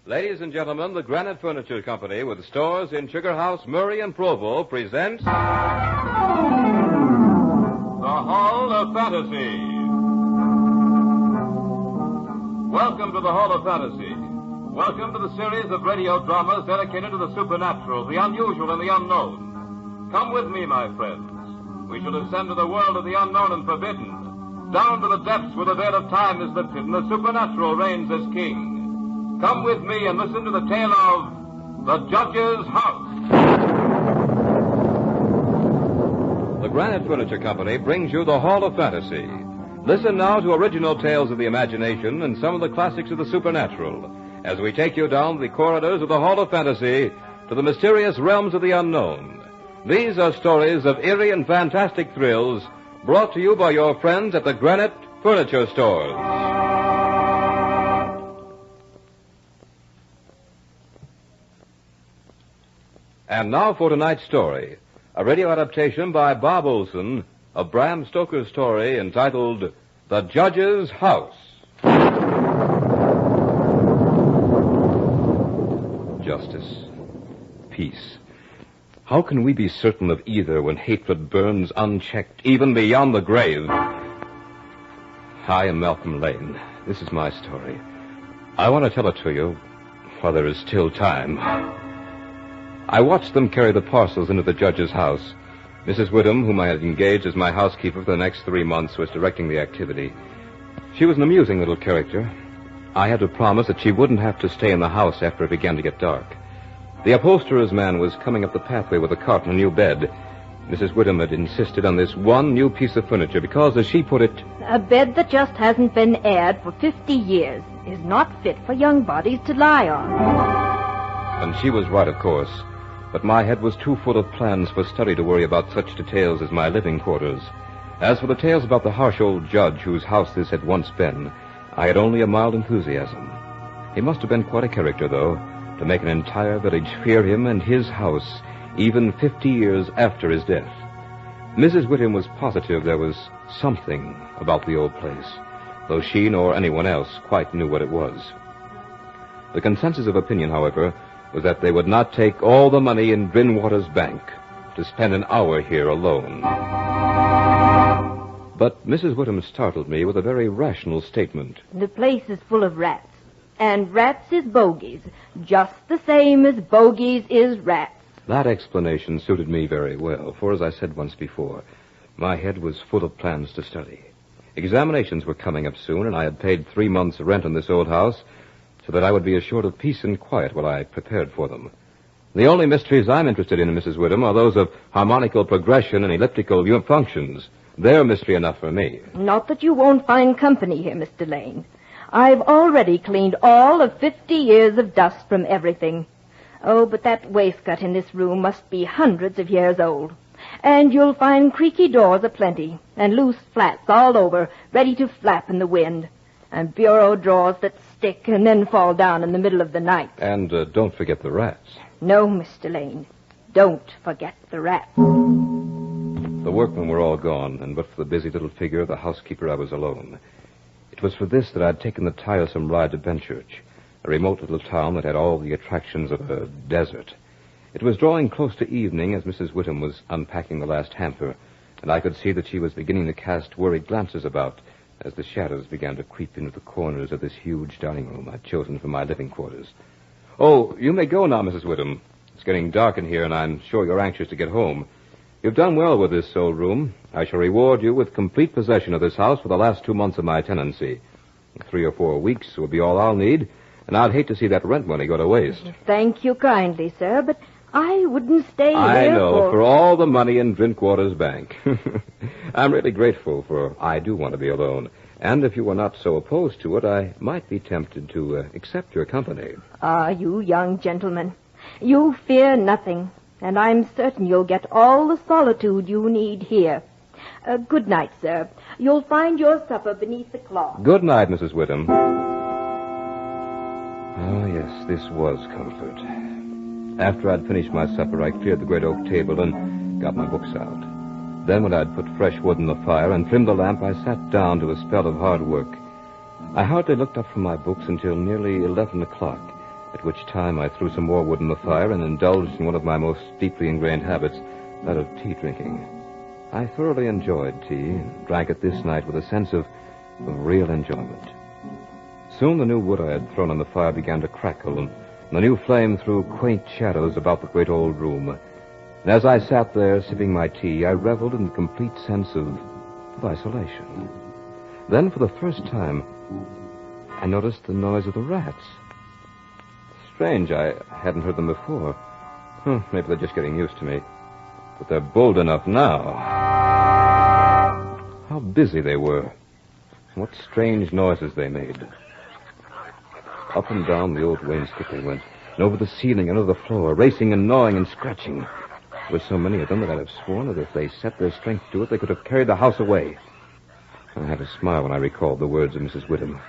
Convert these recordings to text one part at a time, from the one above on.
Ladies and gentlemen, the Granite Furniture Company, with stores in Sugar House, Murray, and Provo, presents... The Hall of Fantasy. Welcome to the Hall of Fantasy. Welcome to the series of radio dramas dedicated to the supernatural, the unusual, and the unknown. Come with me, my friends. We shall descend to the world of the unknown and forbidden, down to the depths where the veil of time is lifted and the supernatural reigns as king. Come with me and listen to the tale of The Judge's House. The Granite Furniture Company brings you the Hall of Fantasy. Listen now to original tales of the imagination and some of the classics of the supernatural as we take you down the corridors of the Hall of Fantasy to the mysterious realms of the unknown. These are stories of eerie and fantastic thrills brought to you by your friends at the Granite Furniture Stores. And now for tonight's story, a radio adaptation by Bob Olson of Bram Stoker's story entitled The Judge's House. Justice. Peace. How can we be certain of either when hatred burns unchecked, even beyond the grave? I am Malcolm Lane. This is my story. I want to tell it to you while there is still time. I watched them carry the parcels into the judge's house. Mrs. Whittam, whom I had engaged as my housekeeper for the next 3 months, was directing the activity. She was an amusing little character. I had to promise that she wouldn't have to stay in the house after it began to get dark. The upholsterer's man was coming up the pathway with a cart and a new bed. Mrs. Whittam had insisted on this one new piece of furniture because, as she put it... A bed that just hasn't been aired for 50 years is not fit for young bodies to lie on. And she was right, of course. But my head was too full of plans for study to worry about such details as my living quarters. As for the tales about the harsh old judge whose house this had once been, I had only a mild enthusiasm. He must have been quite a character, though, to make an entire village fear him and his house, even 50 years after his death. Mrs. Whittam was positive there was something about the old place, though she nor anyone else quite knew what it was. The consensus of opinion, however, was that they would not take all the money in Drinwater's bank to spend an hour here alone. But Mrs. Whittam startled me with a very rational statement. The place is full of rats, and rats is bogies, just the same as bogies is rats. That explanation suited me very well, for as I said once before, my head was full of plans to study. Examinations were coming up soon, and I had paid 3 months' rent on this old house, so that I would be assured of peace and quiet while I prepared for them. The only mysteries I'm interested in, Mrs. Whittam, are those of harmonical progression and elliptical functions. They're mystery enough for me. Not that you won't find company here, Mr. Lane. I've already cleaned all of 50 years of dust from everything. Oh, but that waistcoat in this room must be hundreds of years old. And you'll find creaky doors aplenty, and loose flats all over, ready to flap in the wind. And bureau drawers that stick and then fall down in the middle of the night. And don't forget the rats. No, Mr. Lane. Don't forget the rats. The workmen were all gone, and but for the busy little figure of the housekeeper, I was alone. It was for this that I'd taken the tiresome ride to Benchurch, a remote little town that had all the attractions of a desert. It was drawing close to evening as Mrs. Whittam was unpacking the last hamper, and I could see that she was beginning to cast worried glances about as the shadows began to creep into the corners of this huge dining room I'd chosen for my living quarters. Oh, you may go now, Mrs. Whittam. It's getting dark in here, and I'm sure you're anxious to get home. You've done well with this old room. I shall reward you with complete possession of this house for the last 2 months of my tenancy. 3 or 4 weeks will be all I'll need, and I'd hate to see that rent money go to waste. Thank you kindly, sir, but I wouldn't stay here I know, for all the money in Drinkwater's bank. I'm really grateful, for I do want to be alone. And if you were not so opposed to it, I might be tempted to accept your company. Ah, you young gentlemen. You fear nothing, and I'm certain you'll get all the solitude you need here. Good night, sir. You'll find your supper beneath the cloth. Good night, Mrs. Whittam. Oh, yes, this was comfort. After I'd finished my supper, I cleared the great oak table and got my books out. Then when I'd put fresh wood in the fire and trimmed the lamp, I sat down to a spell of hard work. I hardly looked up from my books until nearly 11 o'clock, at which time I threw some more wood in the fire and indulged in one of my most deeply ingrained habits, that of tea drinking. I thoroughly enjoyed tea and drank it this night with a sense of real enjoyment. Soon the new wood I had thrown on the fire began to crackle, and the new flame threw quaint shadows about the great old room. And as I sat there sipping my tea, I reveled in a complete sense of isolation. Then, for the first time, I noticed the noise of the rats. Strange, I hadn't heard them before. Maybe they're just getting used to me. But they're bold enough now. How busy they were. What strange noises they made. Up and down the old wainscot they went, and over the ceiling and over the floor, racing and gnawing and scratching. There were so many of them that I'd have sworn that if they set their strength to it, they could have carried the house away. I had a smile when I recalled the words of Mrs. Whittam.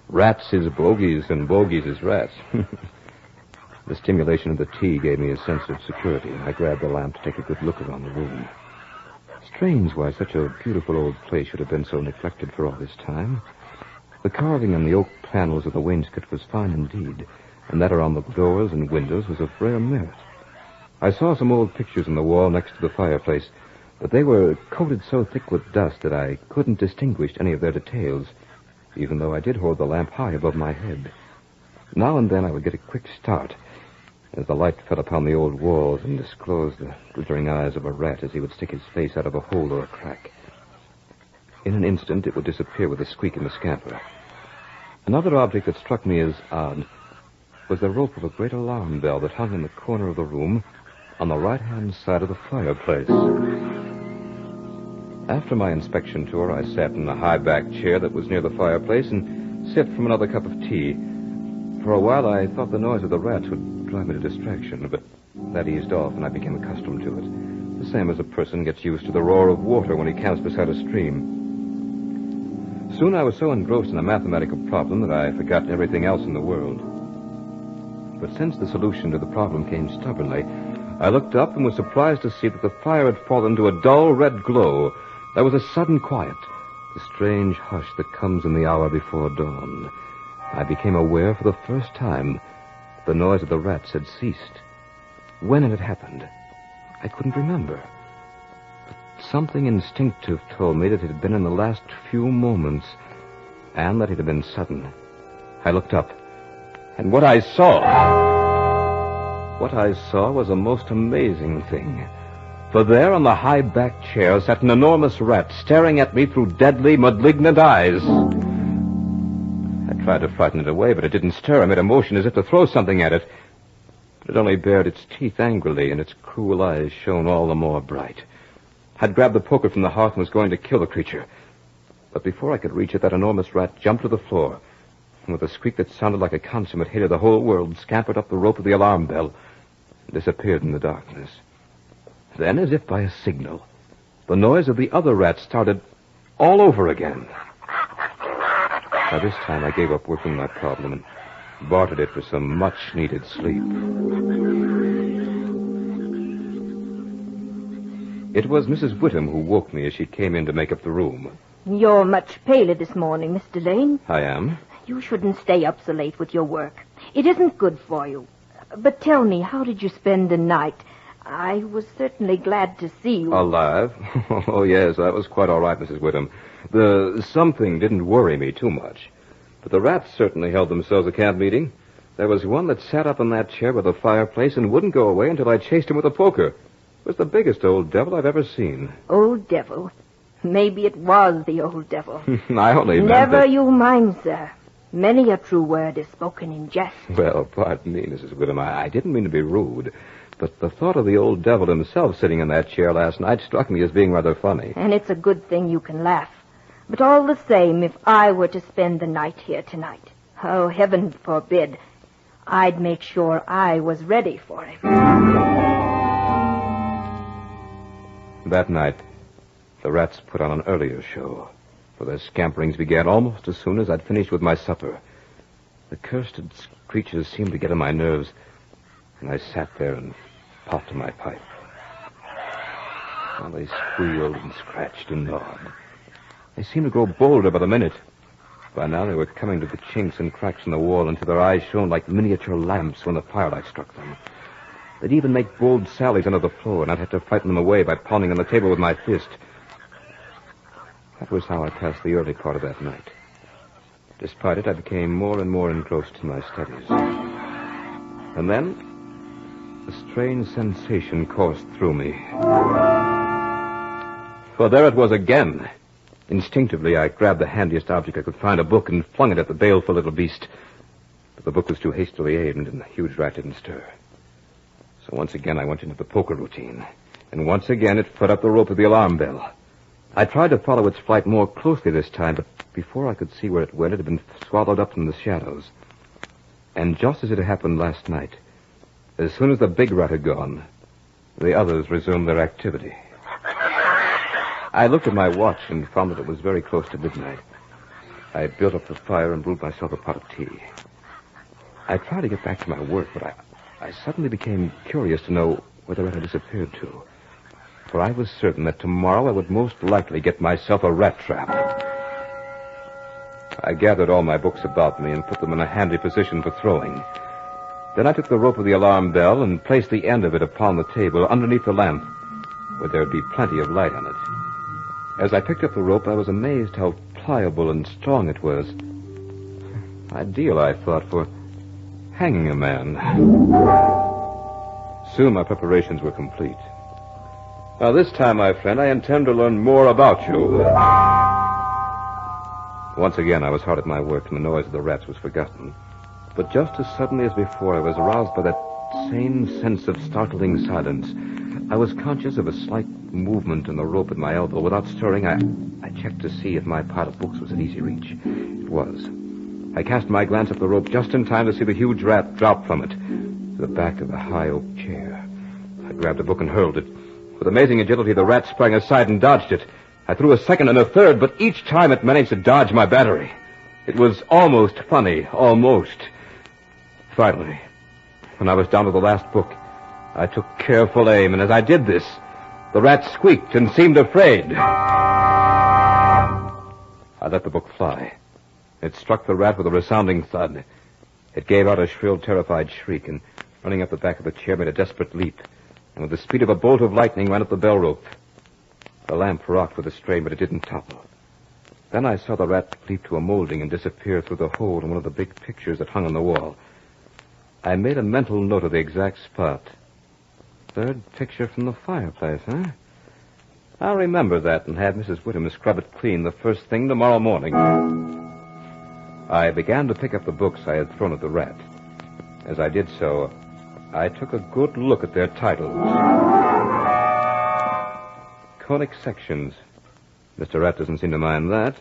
Rats is bogies, and bogies is rats. The stimulation of the tea gave me a sense of security, and I grabbed the lamp to take a good look around the room. Strange why such a beautiful old place should have been so neglected for all this time. The carving on the oak panels of the wainscot was fine indeed, and that around the doors and windows was of rare merit. I saw some old pictures on the wall next to the fireplace, but they were coated so thick with dust that I couldn't distinguish any of their details, even though I did hold the lamp high above my head. Now and then I would get a quick start as the light fell upon the old walls and disclosed the glittering eyes of a rat as he would stick his face out of a hole or a crack. In an instant, it would disappear with a squeak and a scamper. Another object that struck me as odd was the rope of a great alarm bell that hung in the corner of the room on the right-hand side of the fireplace. After my inspection tour, I sat in a high-backed chair that was near the fireplace and sipped from another cup of tea. For a while, I thought the noise of the rats would drive me to distraction, but that eased off and I became accustomed to it, the same as a person gets used to the roar of water when he camps beside a stream. Soon I was so engrossed in a mathematical problem that I forgot everything else in the world. But since the solution to the problem came stubbornly, I looked up and was surprised to see that the fire had fallen to a dull red glow. There was a sudden quiet, the strange hush that comes in the hour before dawn. I became aware for the first time the noise of the rats had ceased. When it had happened, I couldn't remember. But something instinctive told me that it had been in the last few moments, and that it had been sudden. I looked up, and what I saw was a most amazing thing. For there on the high-backed chair sat an enormous rat, staring at me through deadly, malignant eyes. I tried to frighten it away, but it didn't stir. I made a motion as if to throw something at it. But it only bared its teeth angrily, and its cruel eyes shone all the more bright. I'd grabbed the poker from the hearth and was going to kill the creature. But before I could reach it, that enormous rat jumped to the floor, and with a squeak that sounded like a consummate hit of the whole world, scampered up the rope of the alarm bell and disappeared in the darkness. Then, as if by a signal, the noise of the other rats started all over again. By this time, I gave up working my problem and bartered it for some much-needed sleep. It was Mrs. Whittam who woke me as she came in to make up the room. You're much paler this morning, Mr. Lane. I am? You shouldn't stay up so late with your work. It isn't good for you. But tell me, how did you spend the night? I was certainly glad to see you. Alive? Oh, yes, that was quite all right, Mrs. Whittam. The something didn't worry me too much. But the rats certainly held themselves a camp meeting. There was one that sat up in that chair by the fireplace and wouldn't go away until I chased him with a poker. It was the biggest old devil I've ever seen. Old devil? Maybe it was the old devil. I only meant Never that... you mind, sir. Many a true word is spoken in jest. Well, pardon me, Mrs. Whittam. I didn't mean to be rude. But the thought of the old devil himself sitting in that chair last night struck me as being rather funny. And it's a good thing you can laugh. But all the same, if I were to spend the night here tonight, oh, heaven forbid, I'd make sure I was ready for him. That night, the rats put on an earlier show, for their scamperings began almost as soon as I'd finished with my supper. The cursed creatures seemed to get on my nerves, and I sat there and puffed my pipe. While they squealed and scratched and gnawed. They seemed to grow bolder by the minute. By now they were coming to the chinks and cracks in the wall until their eyes shone like miniature lamps when the firelight struck them. They'd even make bold sallies under the floor, and I'd have to frighten them away by pounding on the table with my fist. That was how I passed the early part of that night. Despite it, I became more and more engrossed in my studies. And then, a strange sensation coursed through me. For there it was again. Instinctively, I grabbed the handiest object I could find, a book, and flung it at the baleful little beast. But the book was too hastily aimed, and the huge rat didn't stir. So once again, I went into the poker routine. And once again, it put up the rope of the alarm bell. I tried to follow its flight more closely this time, but before I could see where it went, it had been swallowed up in the shadows. And just as it had happened last night, as soon as the big rat had gone, the others resumed their activity. I looked at my watch and found that it was very close to midnight. I had built up the fire and brewed myself a pot of tea. I tried to get back to my work, but I suddenly became curious to know where the rat had disappeared to. For I was certain that tomorrow I would most likely get myself a rat trap. I gathered all my books about me and put them in a handy position for throwing. Then I took the rope of the alarm bell and placed the end of it upon the table underneath the lamp, where there would be plenty of light on it. As I picked up the rope, I was amazed how pliable and strong it was. Ideal, I thought, for hanging a man. Soon my preparations were complete. Now, this time, my friend, I intend to learn more about you. Once again, I was hard at my work, and the noise of the rats was forgotten. But just as suddenly as before, I was aroused by that same sense of startling silence. I was conscious of a slight movement in the rope at my elbow. Without stirring, I checked to see if my pile of books was at easy reach. It was. I cast my glance up the rope just in time to see the huge rat drop from it to the back of the high oak chair. I grabbed a book and hurled it. With amazing agility, the rat sprang aside and dodged it. I threw a second and a third, but each time it managed to dodge my battery. It was almost funny, almost. Finally, when I was down to the last book, I took careful aim, and as I did this, the rat squeaked and seemed afraid. I let the book fly. It struck the rat with a resounding thud. It gave out a shrill, terrified shriek, and running up the back of the chair, made a desperate leap, and with the speed of a bolt of lightning ran up the bell rope. The lamp rocked with a strain, but it didn't topple. Then I saw the rat leap to a molding and disappear through the hole in one of the big pictures that hung on the wall. I made a mental note of the exact spot. Third picture from the fireplace, huh? I'll remember that and have Mrs. Whittem scrub it clean the first thing tomorrow morning. I began to pick up the books I had thrown at the rat. As I did so, I took a good look at their titles. Conic sections. Mr. Rat doesn't seem to mind that.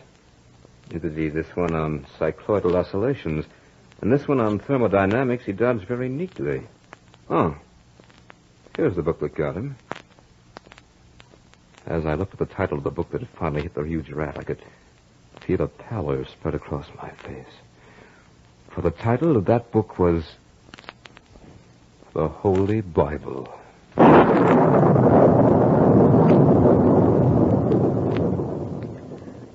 Neither did this one on cycloidal oscillations. And this one on thermodynamics he dodged very neatly. Oh. Here's the book that got him. As I looked at the title of the book that had finally hit the huge rat, I could feel a pallor spread across my face. For the title of that book was The Holy Bible.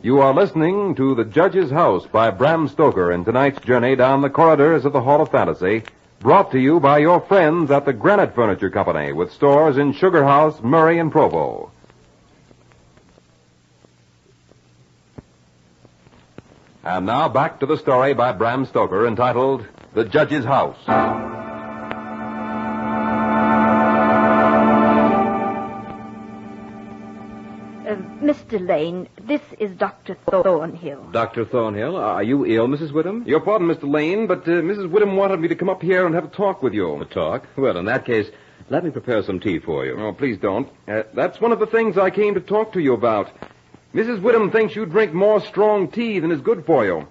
You are listening to The Judge's House by Bram Stoker in tonight's journey down the corridors of the Hall of Fantasy, brought to you by your friends at the Granite Furniture Company, with stores in Sugar House, Murray, and Provo. And now back to the story by Bram Stoker entitled The Judge's House. Mr. Lane, this is Dr. Thornhill. Dr. Thornhill, are you ill, Mrs. Whittem? Your pardon, Mr. Lane, but Mrs. Whittem wanted me to come up here and have a talk with you. A talk? Well, in that case, let me prepare some tea for you. Oh, please don't. That's one of the things I came to talk to you about. Mrs. Whittem thinks you drink more strong tea than is good for you.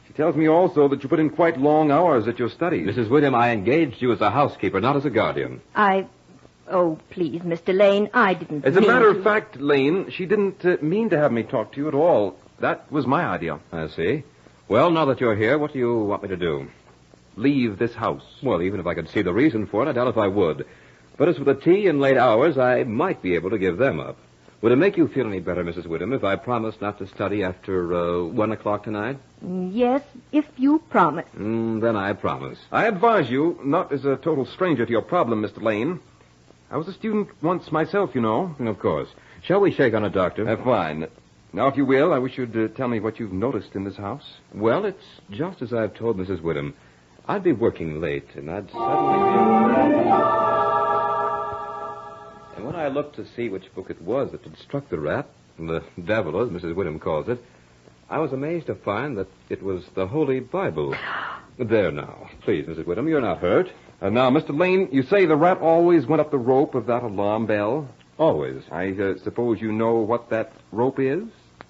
She tells me also that you put in quite long hours at your studies. Mrs. Whittem, I engaged you as a housekeeper, not as a guardian. Oh, please, Mr. Lane, I didn't As a matter of fact, Lane, she didn't mean to have me talk to you at all. That was my idea. I see. Well, now that you're here, what do you want me to do? Leave this house. Well, even if I could see the reason for it, I doubt if I would. But as for the tea and late hours, I might be able to give them up. Would it make you feel any better, Mrs. Whittam, if I promised not to study after 1 o'clock tonight? Yes, if you promise. Then I promise. I advise you, not as a total stranger to your problem, Mr. Lane. I was a student once myself, you know. Of course. Shall we shake on it, Doctor? Fine. Now, if you will, I wish you'd tell me what you've noticed in this house. Well, it's just as I've told Mrs. Whittam. I'd be working late, and I'd suddenly be... And when I looked to see which book it was that had struck the rat, the devil, as Mrs. Whittam calls it, I was amazed to find that it was the Holy Bible. There now. Please, Mrs. Whittam, you're not hurt. Now, Mr. Lane, you say the rat always went up the rope of that alarm bell? Always. I suppose you know what that rope is?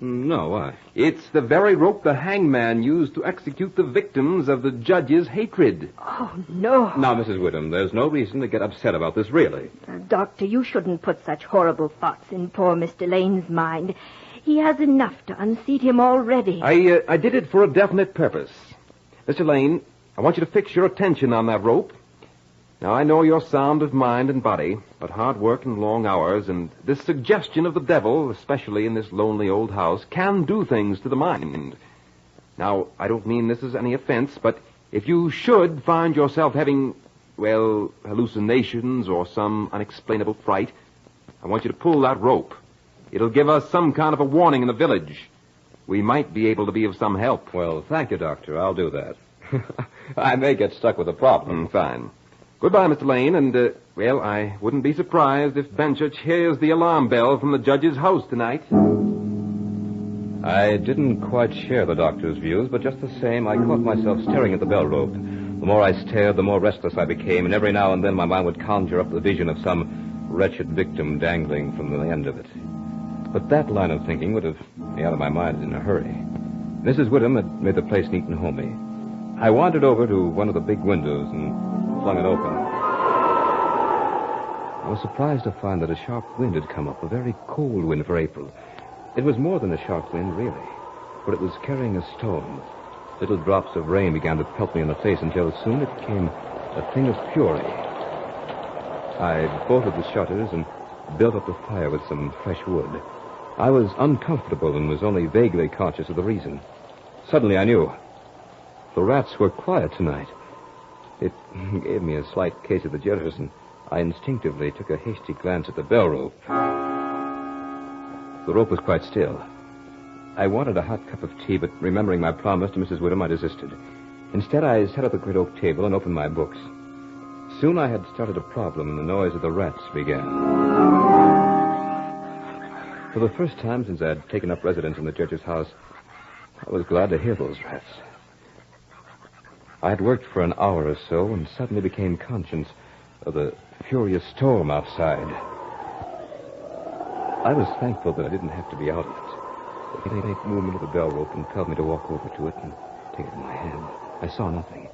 No, why? It's the very rope the hangman used to execute the victims of the judge's hatred. Oh, no. Now, Mrs. Whittam, there's no reason to get upset about this, really. Doctor, you shouldn't put such horrible thoughts in poor Mr. Lane's mind. He has enough to unseat him already. I did it for a definite purpose. Mr. Lane, I want you to fix your attention on that rope. Now, I know you're sound of mind and body, but hard work and long hours and this suggestion of the devil, especially in this lonely old house, can do things to the mind. Now, I don't mean this as any offense, but if you should find yourself having, well, hallucinations or some unexplainable fright, I want you to pull that rope. It'll give us some kind of a warning in the village. We might be able to be of some help. Well, thank you, Doctor. I'll do that. I may get stuck with a problem. Fine. Goodbye, Mr. Lane, and, well, I wouldn't be surprised if Benchurch hears the alarm bell from the judge's house tonight. I didn't quite share the doctor's views, but just the same, I caught myself staring at the bell rope. The more I stared, the more restless I became, and every now and then my mind would conjure up the vision of some wretched victim dangling from the end of it. But that line of thinking would have me out of my mind in a hurry. Mrs. Whittam had made the place neat and homey. I wandered over to one of the big windows and flung it open. I was surprised to find that a sharp wind had come up, a very cold wind for April. It was more than a sharp wind, really, for it was carrying a storm. Little drops of rain began to pelt me in the face until soon it became a thing of fury. I bolted the shutters and built up the fire with some fresh wood. I was uncomfortable and was only vaguely conscious of the reason. Suddenly I knew. The rats were quiet tonight. It gave me a slight case of the jitters, and I instinctively took a hasty glance at the bell rope. The rope was quite still. I wanted a hot cup of tea, but remembering my promise to Mrs. Whittam, I desisted. Instead, I sat at the great oak table and opened my books. Soon I had started a problem, and the noise of the rats began. For the first time since I had taken up residence in the judge's house, I was glad to hear those rats. I had worked for an hour or so and suddenly became conscious of the furious storm outside. I was thankful that I didn't have to be out of it. The faint movement of the bell rope compelled me to walk over to it and take it in my hand. I saw nothing.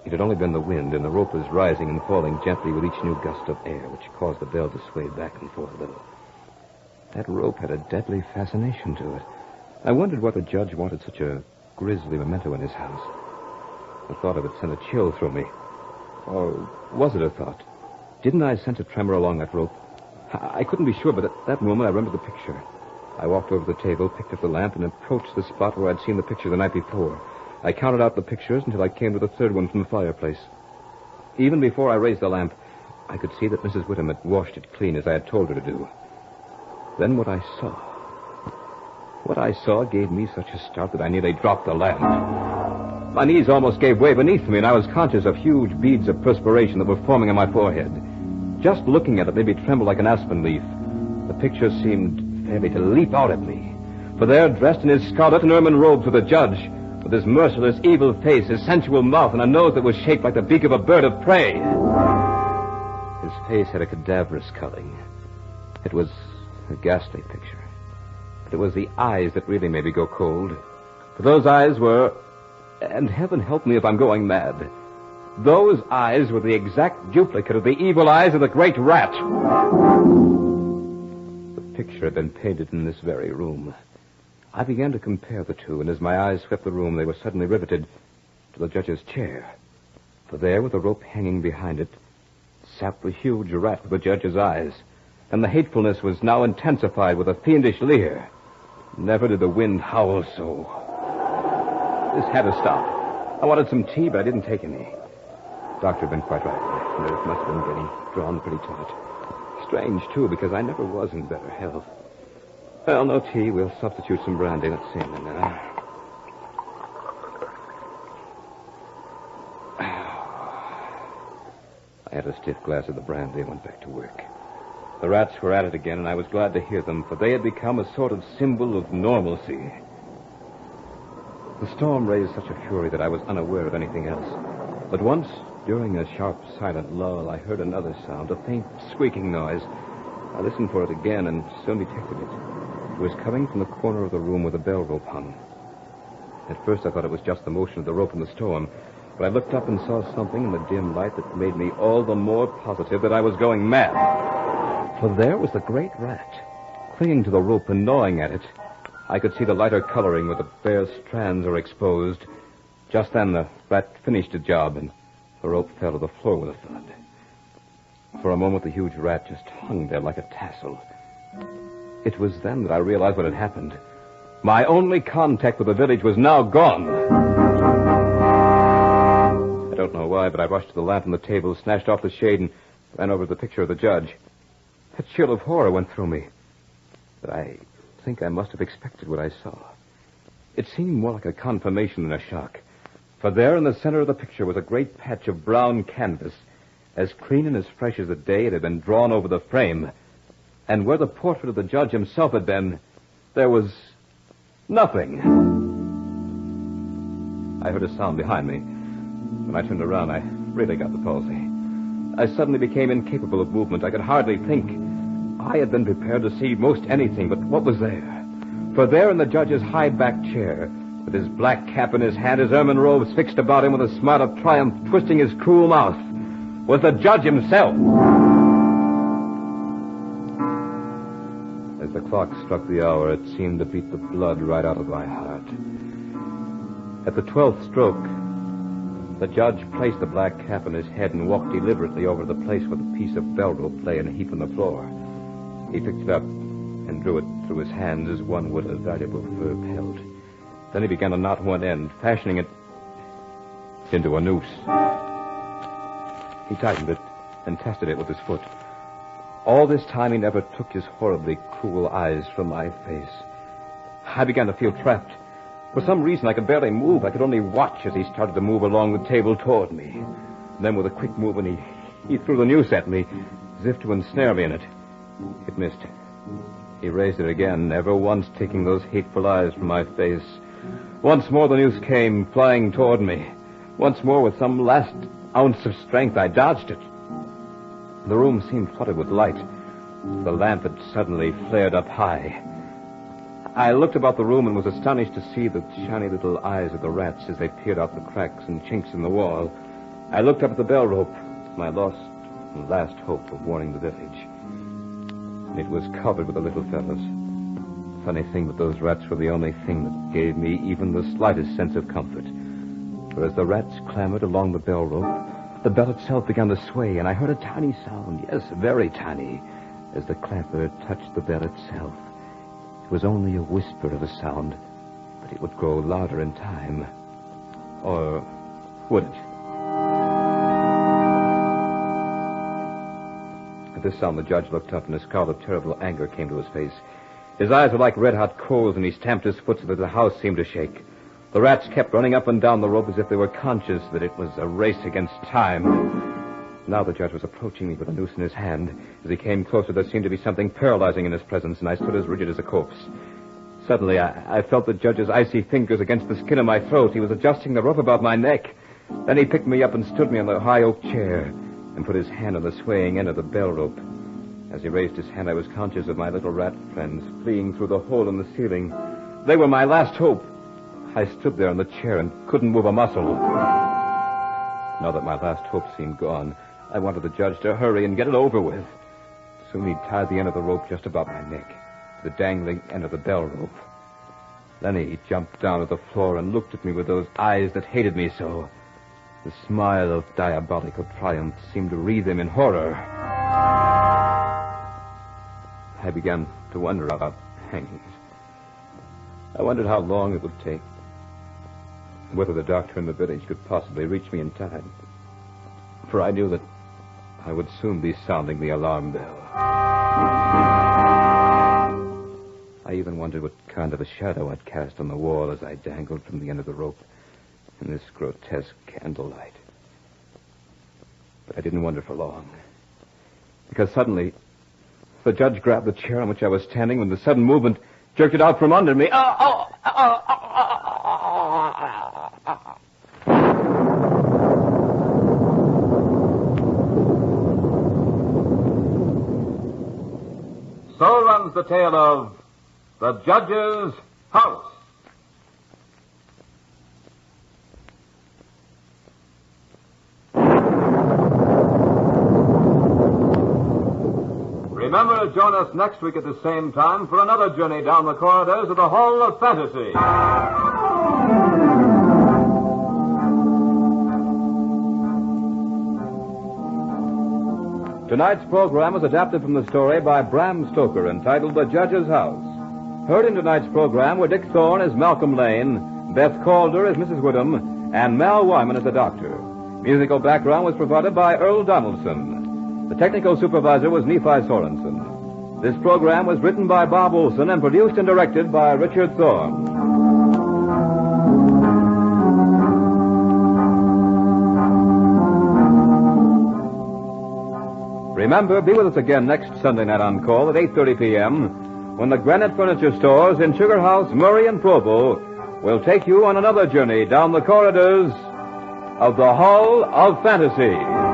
It had only been the wind, and the rope was rising and falling gently with each new gust of air, which caused the bell to sway back and forth a little. That rope had a deadly fascination to it. I wondered why the judge wanted such a grisly memento in his house. The thought of it sent a chill through me. Or was it a thought? Didn't I sense a tremor along that rope? I couldn't be sure, but at that moment I remembered the picture. I walked over to the table, picked up the lamp, and approached the spot where I'd seen the picture the night before. I counted out the pictures until I came to the third one from the fireplace. Even before I raised the lamp, I could see that Mrs. Whittam had washed it clean as I had told her to do. Then what I saw gave me such a start that I nearly dropped the lamp. My knees almost gave way beneath me, and I was conscious of huge beads of perspiration that were forming on my forehead. Just looking at it made me tremble like an aspen leaf. The picture seemed fairly to leap out at me. For there, dressed in his scarlet and ermine robes, was the judge, with his merciless, evil face, his sensual mouth, and a nose that was shaped like the beak of a bird of prey. His face had a cadaverous coloring. It was a ghastly picture. But it was the eyes that really made me go cold. For those eyes were... And heaven help me if I'm going mad. Those eyes were the exact duplicate of the evil eyes of the great rat. The picture had been painted in this very room. I began to compare the two, and as my eyes swept the room, they were suddenly riveted to the judge's chair. For there, with a rope hanging behind it, sat the huge rat with the judge's eyes. and the hatefulness was now intensified with a fiendish leer. Never did the wind howl so. This had to stop. I wanted some tea, but I didn't take any. The doctor had been quite right. The nerves must have been getting drawn pretty taut. Strange, too, because I never was in better health. Well, no tea. We'll substitute some brandy. Let's see. I had a stiff glass of the brandy and went back to work. The rats were at it again, and I was glad to hear them, for they had become a sort of symbol of normalcy. The storm raised such a fury that I was unaware of anything else. But once, during a sharp, silent lull, I heard another sound, a faint, squeaking noise. I listened for it again and soon detected it. It was coming from the corner of the room where the bell rope hung. At first, I thought it was just the motion of the rope in the storm, but I looked up and saw something in the dim light that made me all the more positive that I was going mad. For there was the great rat, clinging to the rope and gnawing at it. I could see the lighter coloring where the bare strands were exposed. Just then, the rat finished the job, and the rope fell to the floor with a thud. For a moment, the huge rat just hung there like a tassel. It was then that I realized what had happened. My only contact with the village was now gone. I don't know why, but I rushed to the lamp on the table, snatched off the shade, and ran over to the picture of the judge. A chill of horror went through me. But I think I must have expected what I saw. It seemed more like a confirmation than a shock. For there in the center of the picture was a great patch of brown canvas, as clean and as fresh as the day it had been drawn over the frame. And where the portrait of the judge himself had been, there was nothing. I heard a sound behind me. When I turned around, I really got the palsy. I suddenly became incapable of movement. I could hardly think. I had been prepared to see most anything, but what was there? For there in the judge's high-backed chair, with his black cap in his hand, his ermine robes fixed about him with a smile of triumph twisting his cruel mouth, was the judge himself. As the clock struck the hour, it seemed to beat the blood right out of my heart. At the 12th stroke, the judge placed the black cap on his head and walked deliberately over to the place where the piece of bell rope lay in a heap on the floor. He picked it up and drew it through his hands as one would a valuable fur pelt. Then he began to knot one end, fashioning it into a noose. He tightened it and tested it with his foot. All this time he never took his horribly cruel eyes from my face. I began to feel trapped. For some reason, I could barely move. I could only watch as he started to move along the table toward me. And then with a quick movement, he threw the noose at me, as if to ensnare me in it. It missed. He raised it again, never once taking those hateful eyes from my face. Once more the noose came, flying toward me. Once more, with some last ounce of strength, I dodged it. The room seemed flooded with light. The lamp had suddenly flared up high. I looked about the room and was astonished to see the shiny little eyes of the rats as they peered out the cracks and chinks in the wall. I looked up at the bell rope, my lost and last hope of warning the village. It was covered with the little fellows. Funny thing, but those rats were the only thing that gave me even the slightest sense of comfort. For as the rats clambered along the bell rope, the bell itself began to sway, and I heard a tiny sound, yes, very tiny, as the clapper touched the bell itself. It was only a whisper of a sound, but it would grow louder in time. Or would it? At this sound, the judge looked up, and a scowl of terrible anger came to his face. His eyes were like red-hot coals, and he stamped his foot so that the house seemed to shake. The rats kept running up and down the rope as if they were conscious that it was a race against time. Now the judge was approaching me with a noose in his hand. As he came closer, there seemed to be something paralyzing in his presence, and I stood as rigid as a corpse. Suddenly, I felt the judge's icy fingers against the skin of my throat. He was adjusting the rope about my neck. Then he picked me up and stood me on the high oak chair and put his hand on the swaying end of the bell rope. As he raised his hand, I was conscious of my little rat friends fleeing through the hole in the ceiling. They were my last hope. I stood there in the chair and couldn't move a muscle. Now that my last hope seemed gone, I wanted the judge to hurry and get it over with. Soon he tied the end of the rope just about my neck, to the dangling end of the bell rope. Then he jumped down to the floor and looked at me with those eyes that hated me so. The smile of diabolical triumph seemed to wreathe him in horror. I began to wonder about hangings. I wondered how long it would take. Whether the doctor in the village could possibly reach me in time. For I knew that I would soon be sounding the alarm bell. I even wondered what kind of a shadow I'd cast on the wall as I dangled from the end of the rope in this grotesque candlelight. But I didn't wonder for long. Because suddenly, the judge grabbed the chair on which I was standing with a sudden movement, jerked it out from under me. So runs the tale of The Judge's House. Remember to join us next week at the same time for another journey down the corridors of the Hall of Fantasy. Tonight's program was adapted from the story by Bram Stoker entitled The Judge's House. Heard in tonight's program were Dick Thorne as Malcolm Lane, Beth Calder as Mrs. Woodham, and Mal Wyman as the doctor. Musical background was provided by Earl Donaldson. The technical supervisor was Nephi Sorensen. This program was written by Bob Olson and produced and directed by Richard Thorne. Remember, be with us again next Sunday night on call at 8:30 p.m. when the Granite Furniture Stores in Sugar House, Murray, and Provo will take you on another journey down the corridors of the Hall of Fantasy.